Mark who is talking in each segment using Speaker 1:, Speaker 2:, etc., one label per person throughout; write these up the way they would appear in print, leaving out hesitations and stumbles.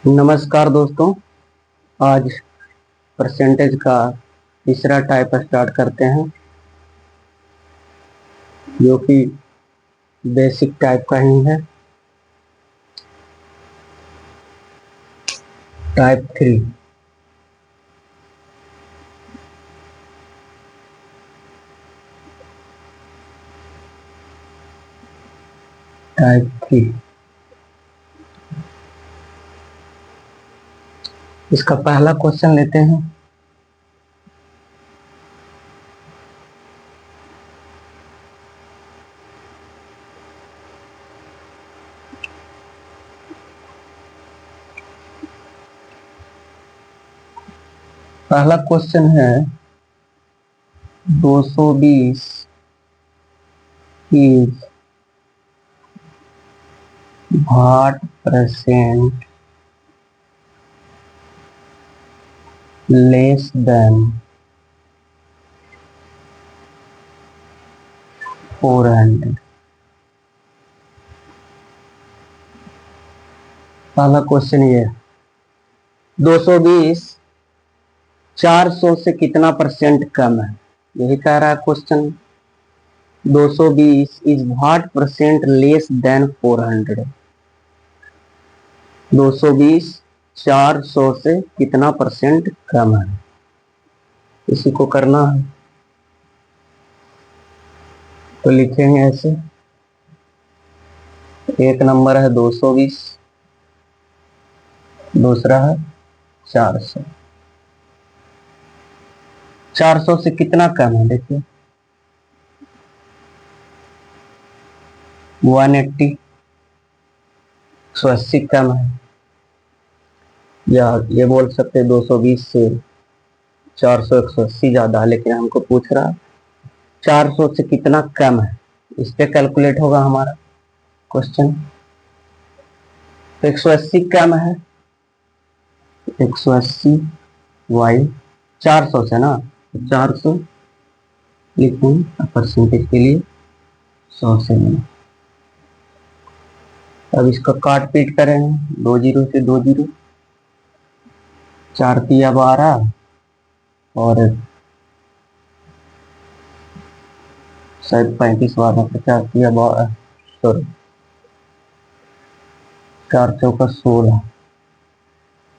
Speaker 1: नमस्कार दोस्तों। आज परसेंटेज का तीसरा टाइप स्टार्ट करते हैं, जो कि बेसिक टाइप का ही है। टाइप 3। टाइप 3 इसका पहला क्वेश्चन लेते हैं। पहला क्वेश्चन है 220 is what percent less than 400। पहला क्वेश्चन ये है 220 400 से कितना परसेंट कम है, यही कह रहा है question. 220 is what percent less than 400। 220 400 से कितना परसेंट कम है, इसी को करना है। तो लिखेंगे ऐसे, एक नंबर है 220, दूसरा है 400। 400 से कितना कम है, देखिए 180, 180 कम है। या ये बोल सकते 220 से 400 180 ज्यादा है, लेकिन हमको पूछ रहा 400 से कितना कम है, इस पे कैलकुलेट होगा हमारा क्वेश्चन। तो 180 कम है, 180 वाई 400 से ना, 400 लिखेंगे परसेंटेज के लिए 100 से लेना। अब इसका काट पीट करेंगे, 2 जीरो से 2 जीरो, 4 तिया 12 और शायद 35 12 50 तिया 12, सॉरी 4 चौका 16,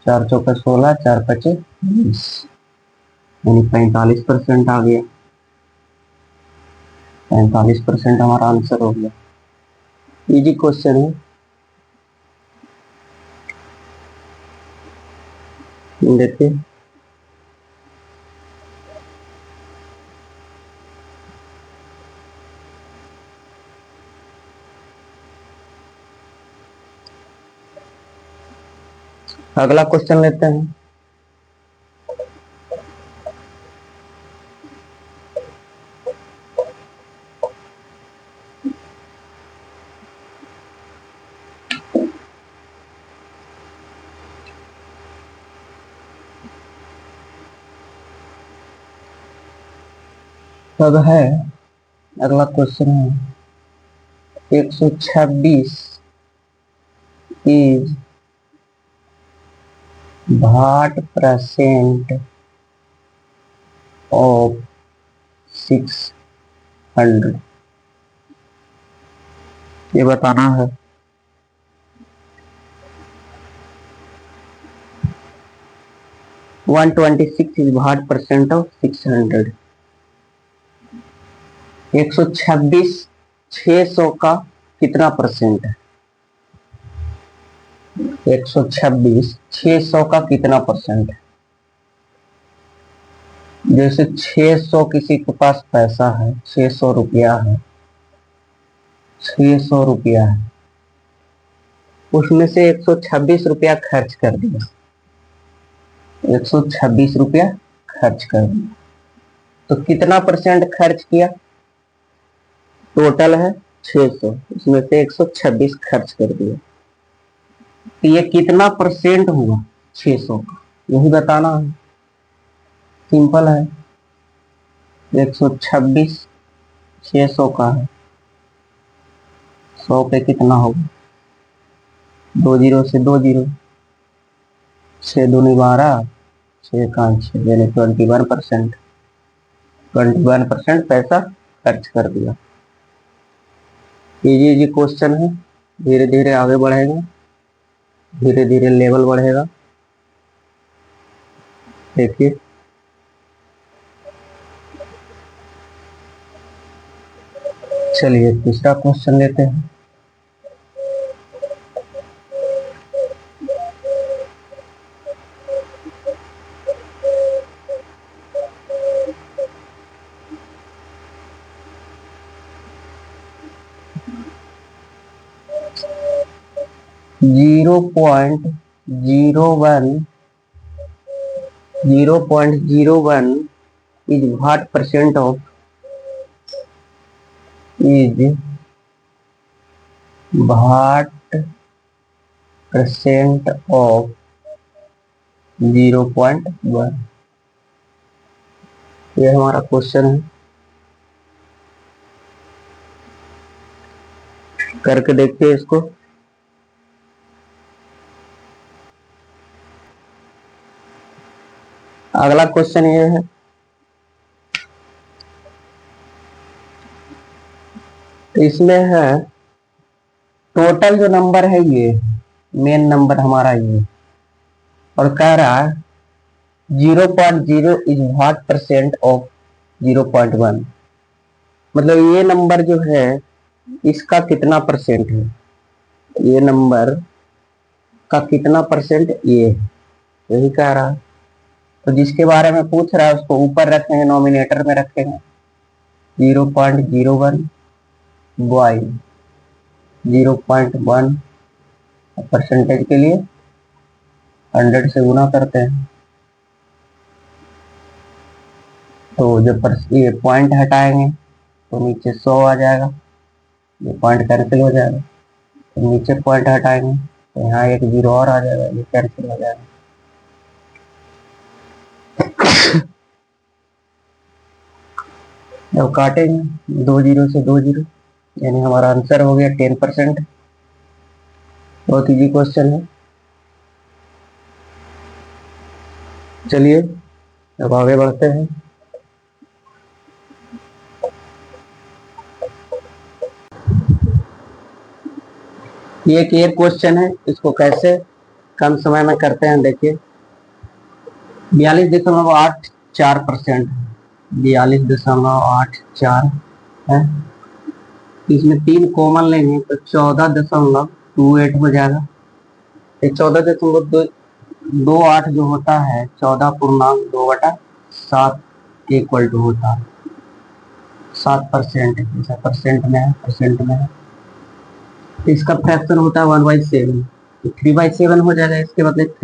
Speaker 1: 4 चौका 16, 4 पचे 20, यानी 45% आ गया। 45% हमारा आंसर हो गया। इजी क्वेश्चन है, देखिए अगला क्वेश्चन लेते हैं। अब है अगला क्वेश्चन है 126 इज व्हाट परसेंट ऑफ 600, ये बताना है। One 126 is what percent of 600। 126 600 का कितना परसेंट है, 126 600 का कितना परसेंट है। जैसे 600 किसी के पास पैसा है, 600 रुपया है, 600 रुपया है, उसमें से 126 रुपया खर्च कर दिया, 126 रुपया खर्च कर दिया, तो कितना परसेंट खर्च किया। टोटल है 600, उसमें से 126 खर्च कर दिया, तो ये कितना परसेंट हुआ 600 का, यही बताना है। सिंपल है, 126 600 का है, 100 पे कितना होगा, 2 जीरो से 2 जीरो, 6 दूनी 12, 6 5 यानी 21%। 21% पैसा खर्च कर दिया। इजी क्वेश्चन है, धीरे धीरे आगे बढ़ेगा, धीरे धीरे लेवल बढ़ेगा। देखिए चलिए तीसरा क्वेश्चन लेते हैं। Zero point zero one is what percent of what percent of 0.1। ये हमारा क्वेश्चन है, करके देखते हैं इसको। अगला क्वेश्चन ये है, इसमें है टोटल जो नंबर है ये मेन नंबर हमारा ये, और कह रहा है 0.0 इज व्हाट परसेंट ऑफ 0.1। मतलब ये नंबर जो है इसका कितना परसेंट है, ये नंबर का कितना परसेंट ये है, यही कह रहा है। तो जिसके बारे में पूछ रहा है उसको ऊपर रखेंगे, नॉमिनेटर में रखेंगे 0.01 बाई 0.1, परसेंटेज के लिए 100 से गुना करते हैं। तो जब ये पॉइंट हटाएंगे तो नीचे 100 आ जाएगा, ये पॉइंट कैंसिल हो जाएगा। तो नीचे पॉइंट हटाएंगे तो यहाँ एक 0 और आ जाएगा, ये कैंसिल हो जाएगा। जब काटेंगे 2 0 से 2 0, यानी हमारा आंसर हो गया 10%। बहुत इजी क्वेश्चन है। चलिए अब आगे बढ़ते हैं। ये एक और क्वेश्चन है, इसको कैसे कम समय में करते हैं देखिए। 42.84%, 42.84 है। इसमें 3 कॉमन लेंगे तो 14.28 हो जाएगा। 14.28 जो होता है 14.2/7 इक्वल टू होता है 7%। जैसा परसेंट में है, इसका फ्रैक्शन होता है 1/7, तो 3/7 हो जाएगा। इसके मतलब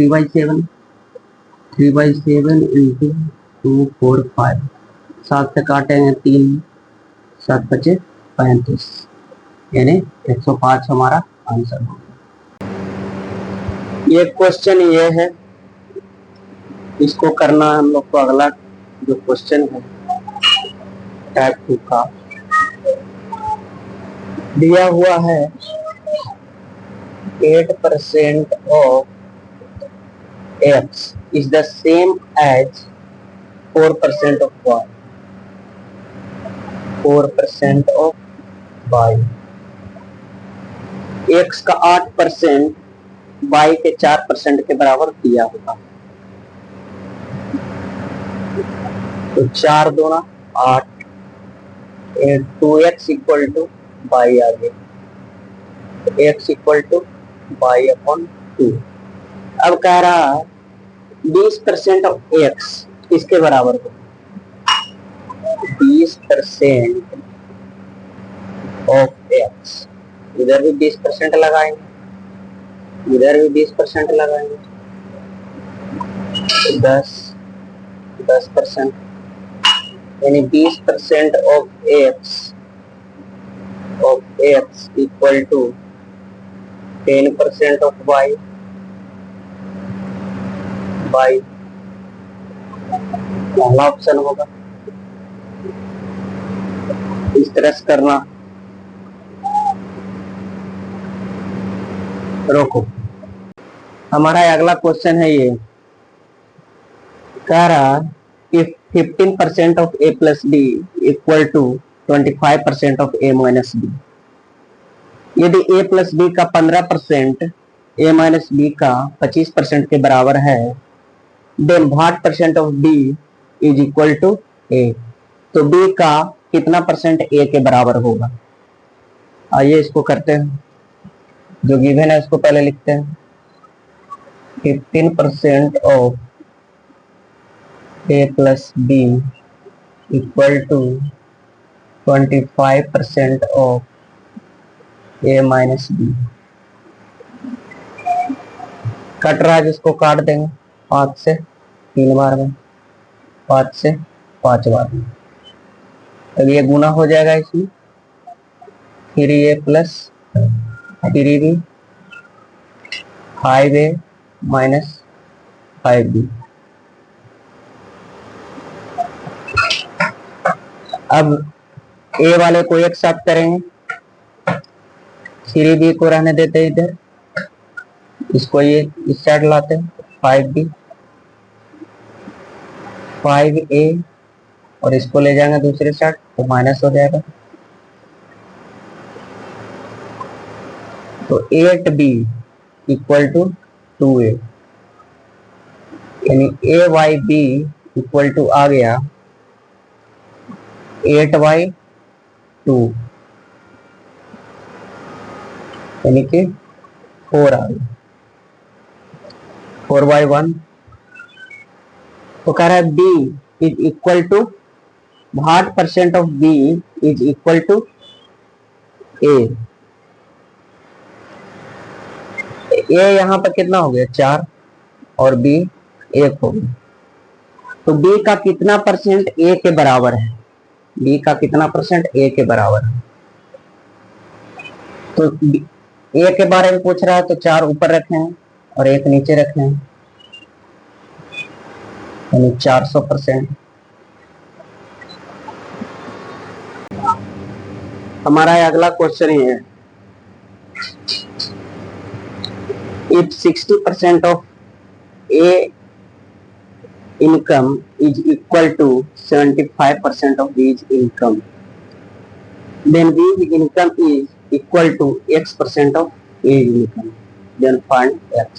Speaker 1: 3/7 इंटू 2 4 5, 7 से काटेंगे 3, 7 5 35, यानी 105 हमारा आंसर होगा। ये क्वेश्चन ये है, इसको करना हम लोग को। अगला जो क्वेश्चन है टाइप 2 का दिया हुआ है 8% of x is the same as 4% of y, 4% of y। x का 8% y के 4% के बराबर दिया होगा। तो 4 दूना 8, 2x इक्वल टू y आ गया, x इक्वल टू y/2। अब कह रहा है 20% ऑफ x इसके बराबर हो, 20% ऑफ x। इधर भी 20% लगाएंगे, इधर भी 20% लगाएंगे, 10% यानी 20% of x equal to 10% of y। पहला ऑप्शन होगा। इस तरह से करना। रोको, हमारा अगला क्वेश्चन है ये कह रहा if 15% of a plus b equal to 25% of a minus b, यदि a प्लस b का 15% a माइनस b का 25% के बराबर है, then what percent of b is equal to a, तो b का कितना परसेंट a के बराबर होगा। आइए इसको करते हैं, जो गिवन है उसको पहले लिखते हैं। 15% of a plus b equal to 25% of a minus b। Cut रहा है जिसको काट देंगे 5 से 3 बार में, 5 से 5 बार में, तो ये गुना हो जाएगा इसमें 3a plus 3b 5a minus 5b। अब a वाले को एक साथ करेंगे, 3b को रहने देते हैं इधर, इसको ये इस साइड लाते हैं 5b 5a और इसको ले जाएंगे दूसरे साइड तो माइनस हो जाएगा, तो 8b इक्वल टू 2a, यानी a/b इक्वल टू आ गया 8/2, यानी कि 4 आ गया 4/1। तो कह रहा है b is equal to what percent of b is equal to a। a यहां पर कितना हो गया 4 और b 1 हो गया, तो b का कितना परसेंट a के बराबर है, b का कितना परसेंट a के बराबर है। तो a के बारे में पूछ रहा है तो 4 ऊपर रखे हैं और 1 नीचे रखे हैं, यानी 400%। हमारा अगला क्वेश्चन ये है, if 60% of a income is equal to 75% of B's income, then B's income is equal to x% of A's income, then find x।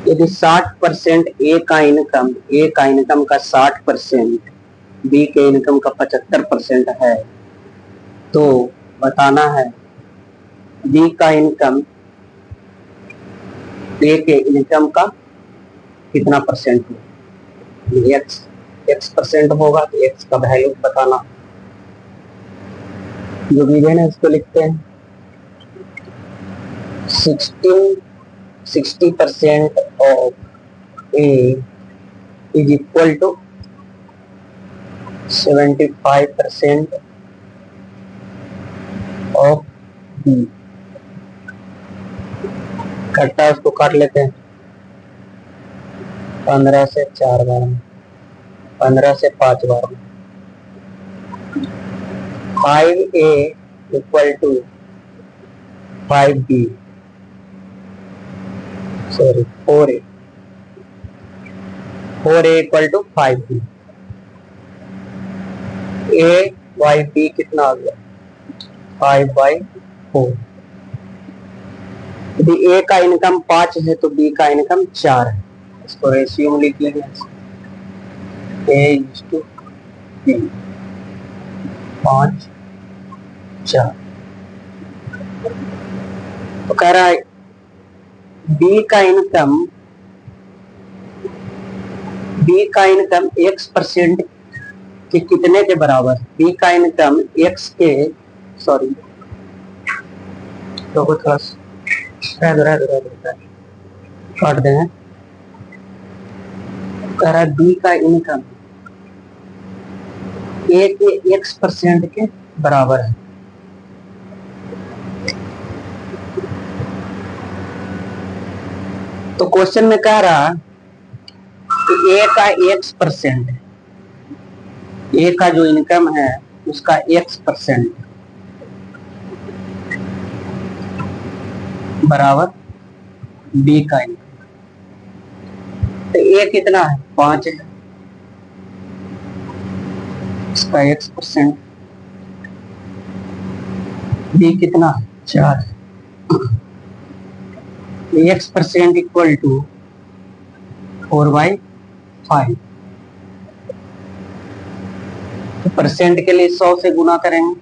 Speaker 1: यदि 60% A का इनकम का 60% B के इनकम का 75% है, तो बताना है B का इनकम A के इनकम का कितना परसेंट है। x परसेंट होगा तो x का वैल्यू बताना, जो गिवन है उसको लिखते हैं। 60% of A is equal to 75% of B। कटता है उसको काट लेते हैं 15 से 4 बार में, 15 से 5 बार में। 5A equal to 5B, sorry 4A equal to 5B। A/B कितना आ गया 5/4। यदि A का इनकम 5 है तो B का इनकम 4 है, इसको रेशियो में लिख लेंगे A/B 5 4। तो कह रहा है B का इनकम x% के कितने के बराबर। B का इनकम x के, सॉरी तो थोड़ा काट देंगे। कह रहा है B का इनकम A के x% के बराबर है। तो क्वेश्चन में कह रहा कि A का x%, A का जो इनकम है उसका x% बराबर B का इनकम। तो ए कितना है, 5 है, इसका x%। बी कितना, 4। x% equal to 4/5। तो परसेंट के लिए 100 से गुना करेंगे,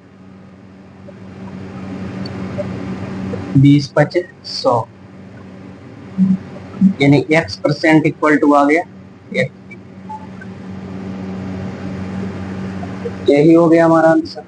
Speaker 1: 20 × 100, यानी x% इक्वल टू आ गया x। यही हो गया हमारा आंसर।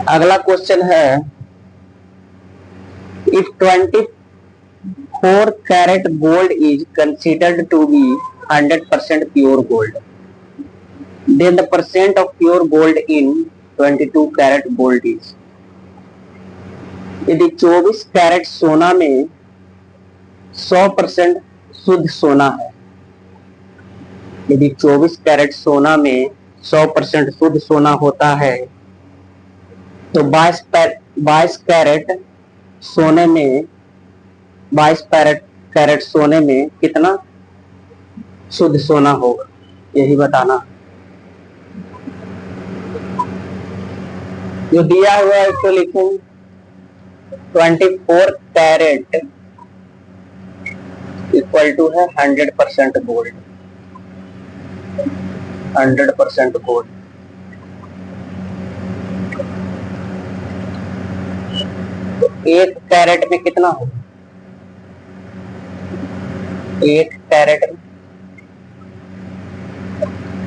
Speaker 1: अगला क्वेश्चन है, if 24 carat gold is considered to be 100% pure gold, then the percent of pure gold in 22 carat gold is. यदि 24 कैरेट सोना में 100% शुद्ध सोना है, यदि 24 कैरेट सोना में 100% शुद्ध सोना होता है, तो 22 कैरेट सोने में 22 कैरेट सोने में कितना शुद्ध सोना होगा, यही बताना। जो दिया हुआ है उसको लिखेंगे 24 कैरेट इक्वल टू है 100% गोल्ड, 100% गोल्ड। तो 1 कैरेट में कितना होगा, 1 कैरेट में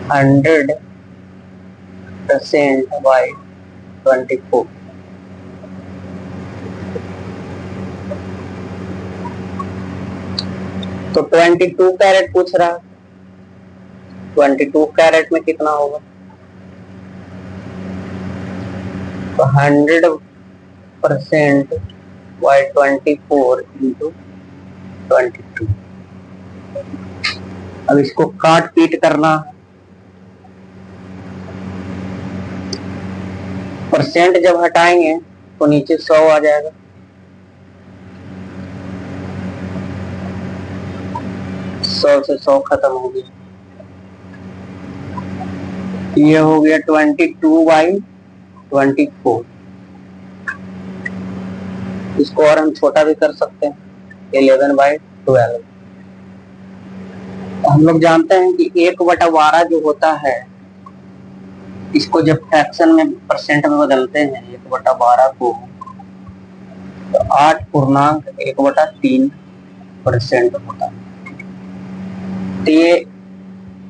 Speaker 1: 100% बाई 24, तो 22 कैरेट पूछ रहा है, 22 कैरेट में कितना होगा, तो 100% बाई 24 इंटू 22। अब इसको काट पीट करना, परसेंट जब हटाएंगे तो नीचे 100 आ जाएगा, सौ से 100 खत्म हो गया, ये हो गया 22/24। इसको और हम छोटा भी कर सकते हैं, 11/12। हम लोग जानते हैं कि 1/12 जो होता है, इसको जब फ्रैक्शन में परसेंट में बदलते हैं 1/12 को, तो 8.1/3% होता है। तो ये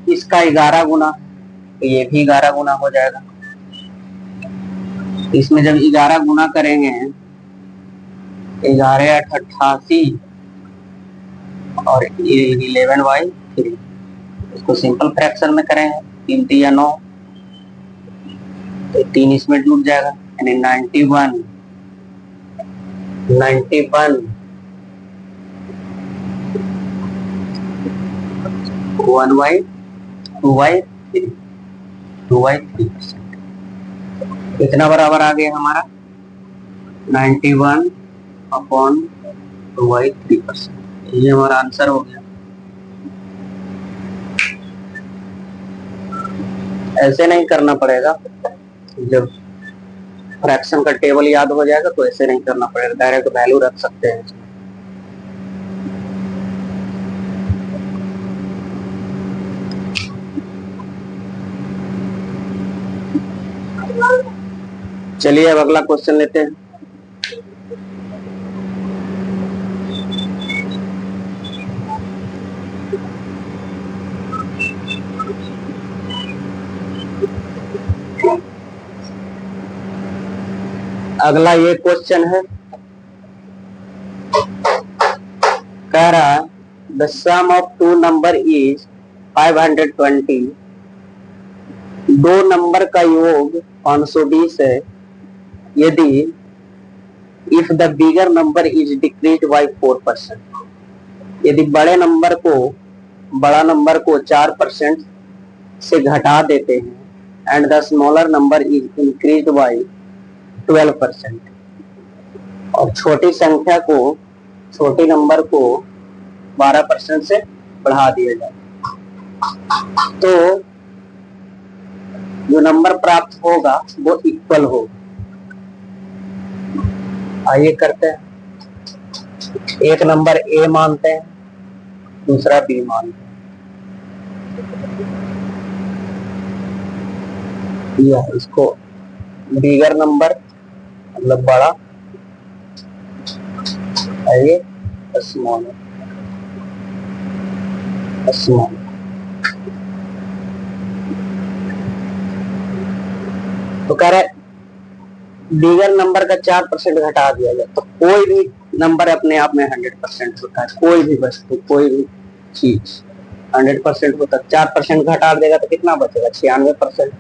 Speaker 1: इसका 11 गुना, तो ये भी 11 गुना हो जाएगा। इसमें जब 11 गुना करेंगे, 11 × 8 = 88 और 11/3। इसको सिंपल फ्रैक्शन में करेंगे, 3 × 9, तो 3 इसमें जुड़ जाएगा, यानी 91 1/2/3%। कितना बराबर आ गया हमारा, 91/2/3%। ये हमारा आंसर हो गया। ऐसे नहीं करना पड़ेगा, जब फ्रैक्शन का टेबल याद हो जाएगा तो ऐसे नहीं करना पड़ेगा, डायरेक्ट वैल्यू रख सकते हैं। चलिए अब अगला क्वेश्चन लेते हैं। अगला ये क्वेश्चन है, the sum of two number is 520। दो नंबर का योग 520 है यदि if the bigger number is decrease by 4%। यदि बड़ा नंबर को 4% से घटा देते हैं and the smaller number is increase by 12%। और छोटी नंबर को 12% से बढ़ा दिया जाए तो जो नंबर प्राप्त होगा वो इक्वल होगा। आइए करते हैं। एक नंबर ए मानते हैं, दूसरा बी मानते हैं, या इसको बिगर नंबर मतलब बड़ा, आइए स्मॉल स्मॉल। तो कह रहे बिगर नंबर का 4% घटा दिया जाए तो कोई भी नंबर अपने आप में 100% होता है। कोई भी वस्तु, कोई भी चीज 100% होता है। 4% घटा देगा तो कितना बचेगा? 96%।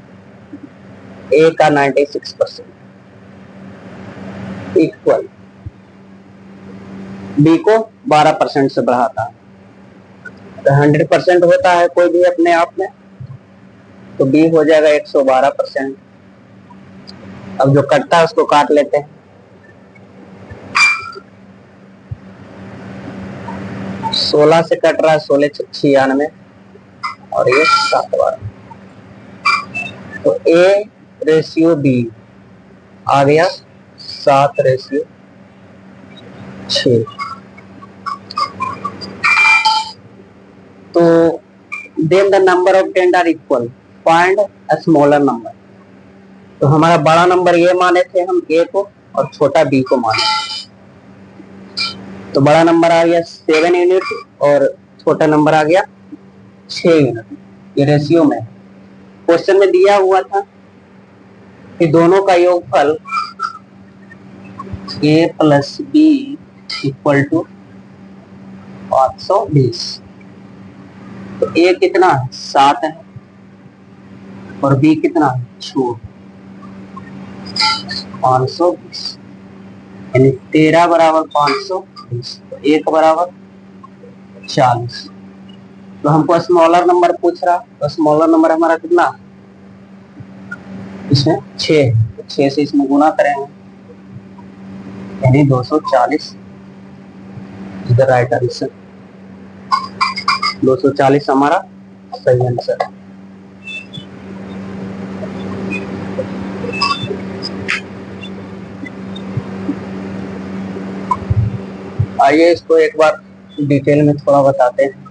Speaker 1: ए का 96% इक्वल बी को 12% से बढ़ाता है तो 100% होता है कोई भी अपने आप में, तो बी हो जाएगा 112%। अब जो कटता है उसको काट लेते हैं। 16 से कट रहा है, 16 96 और ये 7 बार, तो ए रेशियो बी आ गया 7:6। तो then the number of ten are equal, find a smaller number. तो हमारा बड़ा नंबर ये माने थे हम ए को और छोटा बी को माने, तो बड़ा नंबर आ गया 7 यूनिट और छोटा नंबर आ गया 6 यूनिट। ये रेशियो में क्वेश्चन में दिया हुआ था कि दोनों का योगफल ए प्लस बी इक्वल टू 520। तो ए कितना है? 7 है और बी कितना है? 6। 520 यानी 13 बराबर 520, तो 1 बराबर 40। तो हमको स्मॉलर नंबर पूछ रहा, तो स्मॉलर नंबर हमारा कितना? इसमें 6, तो 6 से इसमें गुना करेंगे यानी 240 इज द राइट आंसर। 240 हमारा सही आंसर है। आइए इसको एक बार डिटेल में थोड़ा बताते हैं।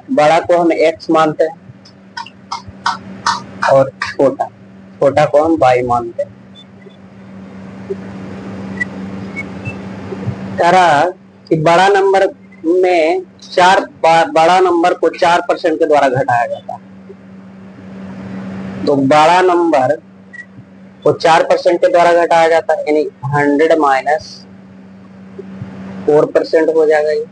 Speaker 1: बड़ा को हम x मानते हैं और छोटा को हम y मानते हैं। कह रहा कि बड़ा नंबर में बड़ा नंबर को 4% के द्वारा घटाया जाता है, तो बड़ा नंबर को 4% के द्वारा घटाया जाता है यानी 100 माइनस 4% हो जाएगा ये,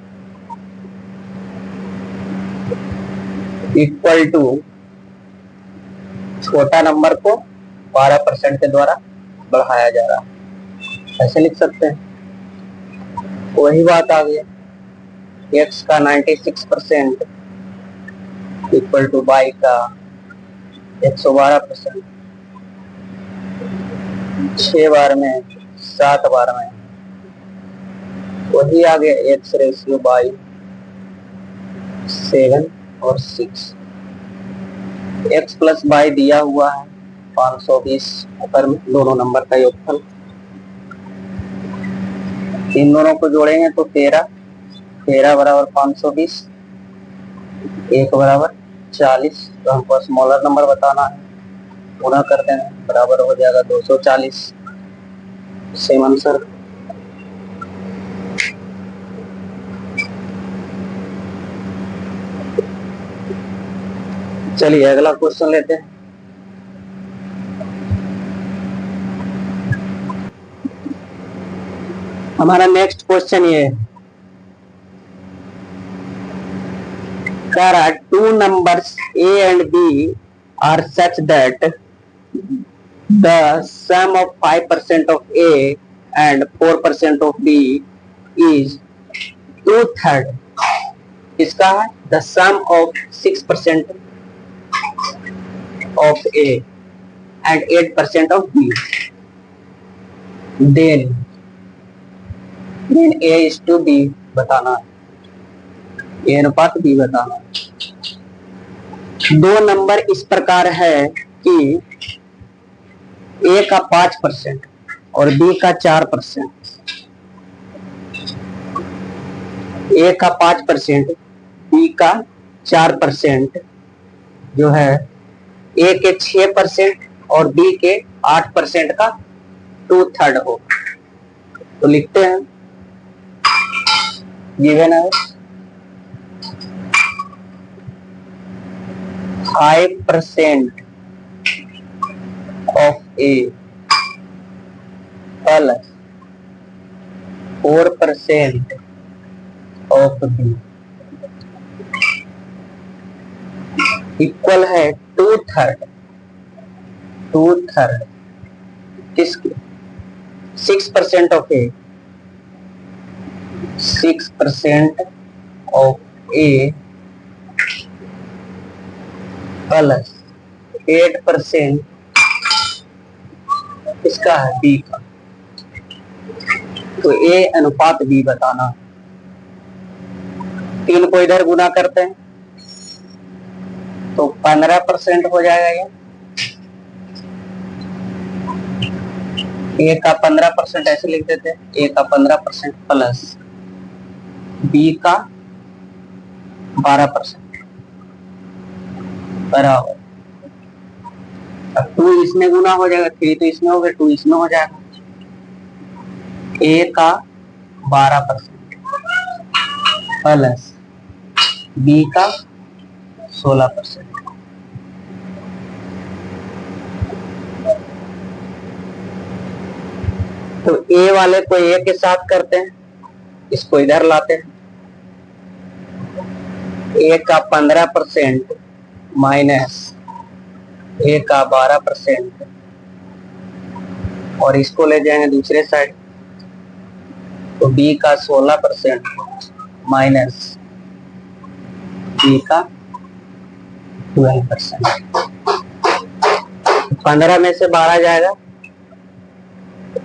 Speaker 1: इक्वल टू छोटा नंबर को 12% के द्वारा बढ़ाया जा रहा है, ऐसे लिख सकते हैं। वही बात आ गई, x का 96% इक्वल टू y का 112%। 6 बार में 7 बार में वही आ गया x रेशियो बाई 7 और 6। x प्लस y दिया हुआ है 520 ऊपर में, दोनों नंबर का योगफल। इन दोनों को जोड़ेंगे तो 13 बराबर 520, 1 बराबर 40। तो हमको स्मॉलर नंबर बताना है, गुना कर देंगे बराबर हो जाएगा 240। Same answer. चलिए अगला क्वेश्चन लेते हैं। हमारा नेक्स्ट क्वेश्चन ये है, two numbers A and B are such that the sum of 5% of A and 4% of B is 2/3. इसका है the sum of 6% of A and 8% of B. Then A is to B बताना है, A अनुपात B बताना है। दो number इस प्रकार है कि A का 5% और B का 4%। A का 5%, B का 4% जो है A के 6% और B के 8% का 2/3 हो। तो लिखते हैं गिवन है 5% of A plus 4% of B equal है 2/3 किसके 6% of A 6% of A plus 8% इसका है B का। तो A अनुपात B बताना। 3 को इधर गुना करते हैं तो 15% हो जाएगा ये। A का 15% ऐसे लिख देते हैं, A का 15% प्लस B का 12% बराबर। अब 2 इसमें गुना हो जाएगा, 3 तो इसमें हो गया, 2 इसमें हो जाएगा। A का 12% प्लस B का 16%। तो A वाले को A के साथ करते हैं, इसको इधर लाते हैं। A का 15% माइनस A का 12% और इसको ले जाएंगे दूसरे साइड तो B का 16% माइनस B का 12%। 15 में से 12 जाएगा,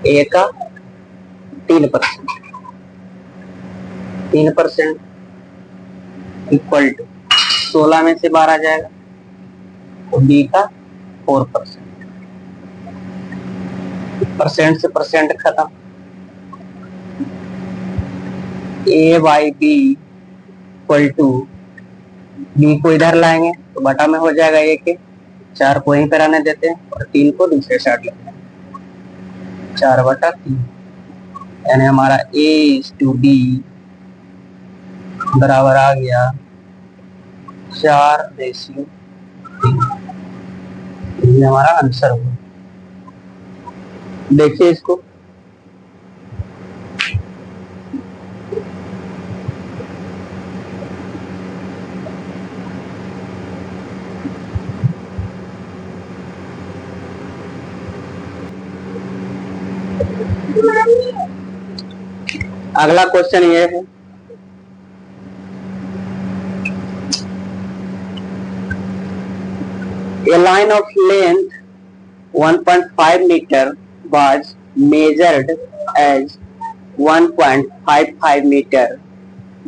Speaker 1: A का 3% इक्वल टू 16 में से 12 जाएगा तो B का 4%। परसेंट से परसेंट खत्म। A by B equal to B को इधर लाएंगे तो बटा में हो जाएगा A के, 4 को यहीं पर आने देते हैं और 3 को दूसरे साइड लेते हैं, 4/3 यानी हमारा A is to B बराबर आ गया 4:3। ये हमारा आंसर होगा। देखिए इसको, अगला क्वेश्चन ये है, a line of length 1.5 meter was measured as 1.55 meter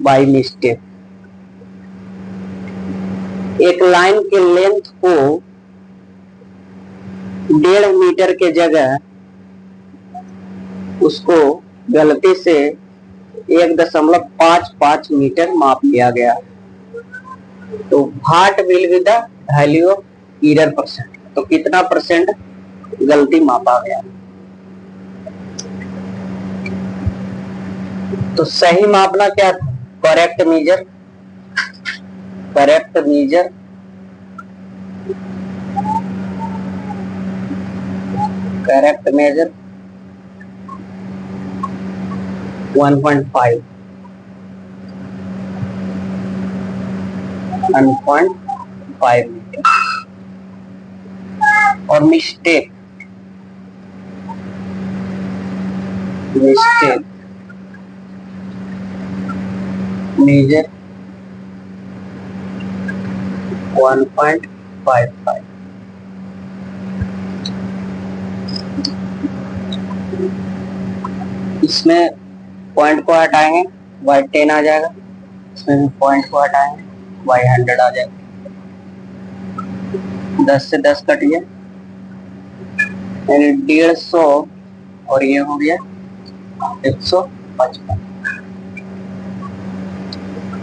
Speaker 1: by mistake। एक लाइन के लेंथ को 1.5 मीटर के जगह उसको गलती से 1.55 मीटर माप लिया गया। तो what will be the value of error percent, तो कितना परसेंट गलती मापा गया। तो सही मापना क्या था, करेक्ट मेजर 1.5 मीटर। और मिस्टेक मेजर 1.55। इसमें पॉइंट को हटाएंगे y10 आ जाएगा, इसमें भी पॉइंट को हटाएंगे y100 आ जाएगा। 10 से 10 कट गया, यानी 150, और ये हो गया 155।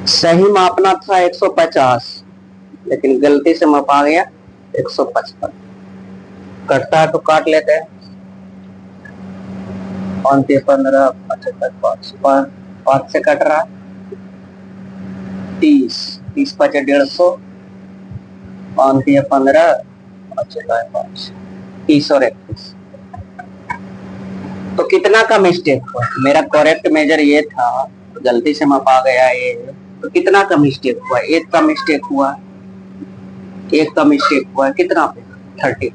Speaker 1: सही मापना था 150, लेकिन गलती से मापा गया 155। कटता है तो काट लेते हैं। 5 15 75 5 से कट रहा, 30 30 5 150, 5 15 5 30 और 31। तो कितना का मिस्टेक हुआ? मेरा करेक्ट मेजर ये था, गलती से मापा गया ये, तो कितना का मिस्टेक हुआ? 1 का मिस्टेक हुआ, 1 का मिस्टेक हुआ, कितना पे? 30।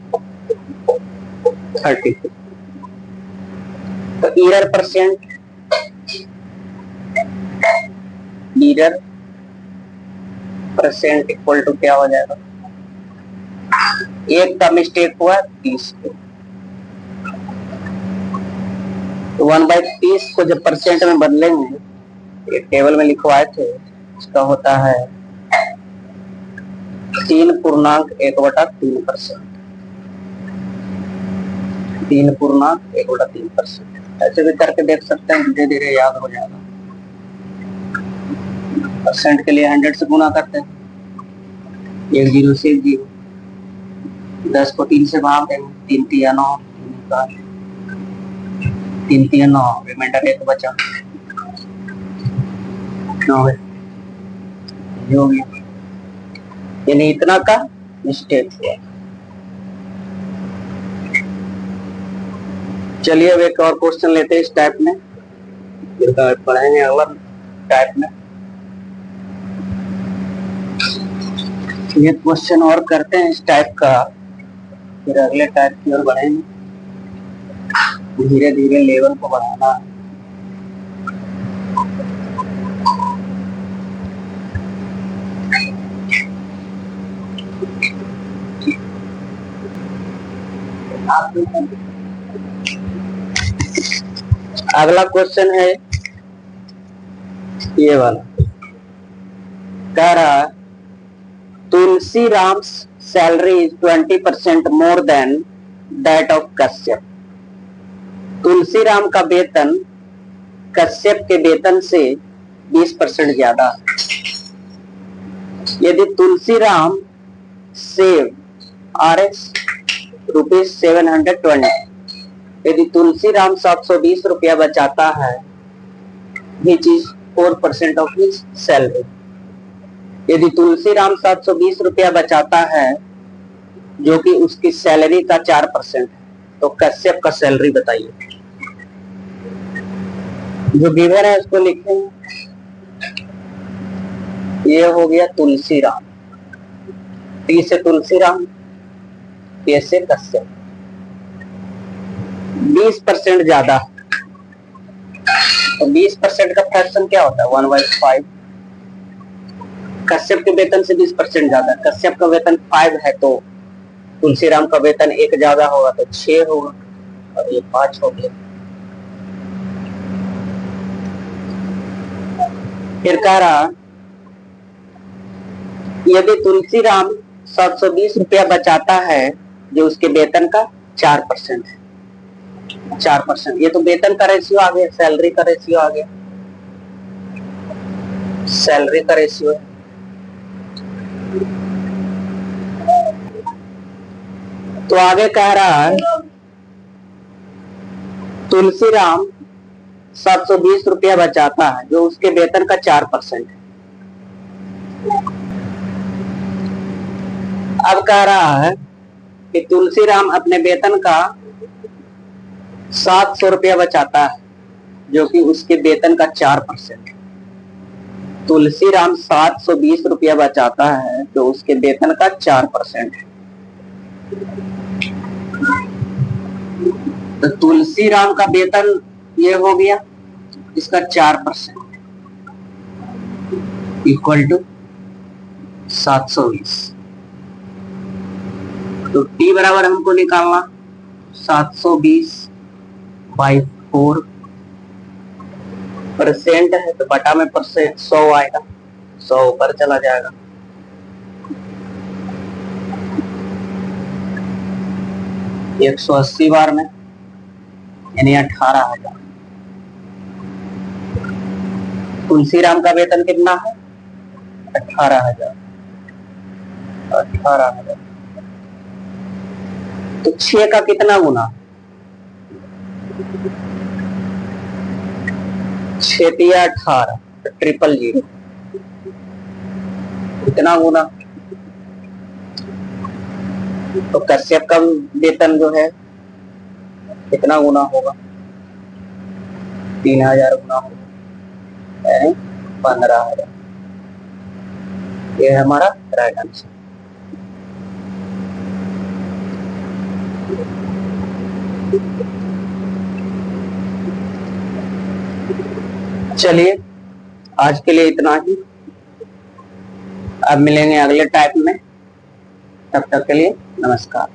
Speaker 1: तो एरर परसेंट इक्वल टू क्या हो जाएगा? 1 का मिस्टेक हुआ 30 पे, तो 1/30 को जब परसेंट में बदलेंगे, एक टेबल में लिखवाए थे, इसका होता है 3.1/3%। 3.1/3%। ऐसे भी करके देख सकते हैं, धीरे धीरे याद हो जाएगा। परसेंट के लिए 100 से गुना करते हैं, 1 0 से 1 0, 10 को 3 से भाग देंगे, 3 3 9, 3 3 9, रिमाइंडर 1 बचा, 9 हो गया। यानी इतना का मिस्टेक हुआ। चलिए अब एक और क्वेश्चन लेते हैं इस टाइप में, फिर पढ़ेंगे अगला टाइप में। ये क्वेश्चन और करते हैं इस टाइप का, फिर अगले टाइप की ओर बढ़ेंगे। धीरे धीरे लेवल को बढ़ाना। अगला क्वेश्चन है ये वाला, कह रहा Tulsi Ram's salary is 20% more than that of Kashyap. Tulsiram का वेतन कश्यप के वेतन से 20% ज्यादा। यदि तुलसीराम सेव ₹720, यदि तुलसीराम 720 रुपया बचाता है, which is 4% of his salary. यदि तुलसीराम 720 रुपया बचाता है, जो कि उसकी सैलरी का 4% है, तो कश्यप का सैलरी बताइए। जो गिवन है उसको लिखेंगे। ये हो गया तुलसीराम, टी से तुलसीराम, के से कश्यप। 20% ज्यादा, तो 20% का फ्रैक्शन क्या होता है? 1/5। कश्यप के वेतन से 20% ज्यादा, कश्यप का वेतन 5 है, तो तुलसीराम का वेतन 1 ज्यादा होगा तो 6 होगा, और ये 5 हो गया। फिर कह रहा यदि तुलसीराम 720 रुपया बचाता है, जो उसके वेतन का 4% है। 4%, ये तो वेतन का रेशियो आ गया, सैलरी का रेशियो आ गया, सैलरी का रेशियो है। तो आगे कह रहा है तुलसीराम 720 रुपया बचाता है, जो उसके वेतन का 4% है। अब कह रहा है कि तुलसीराम अपने वेतन का 700 रुपया बचाता है, जो कि उसके वेतन का 4%। तुलसीराम 720 रुपया बचाता है तो उसके वेतन का 4% है। तो तुलसीराम का वेतन ये हो गया, इसका 4% इक्वल टू 720। तो टी बराबर हमको निकालना 720/4% है, तो बटा में परसेंट 100 आएगा, 100 ऊपर चला जाएगा। ये 180 बार में यानी 18,000। तुलसीराम का वेतन कितना है? 18,000। 18,000 तो 6 का कितना गुना? 6 तिया 18, तो 000, कितना गुना? तो कश्यप का वेतन जो है कितना गुना होगा? 3,000 गुना होगा, यानी 15,000। ये है हमारा राइट आंसर। चलिए आज के लिए इतना ही, अब मिलेंगे अगले टाइप में, तब तक के लिए नमस्कार।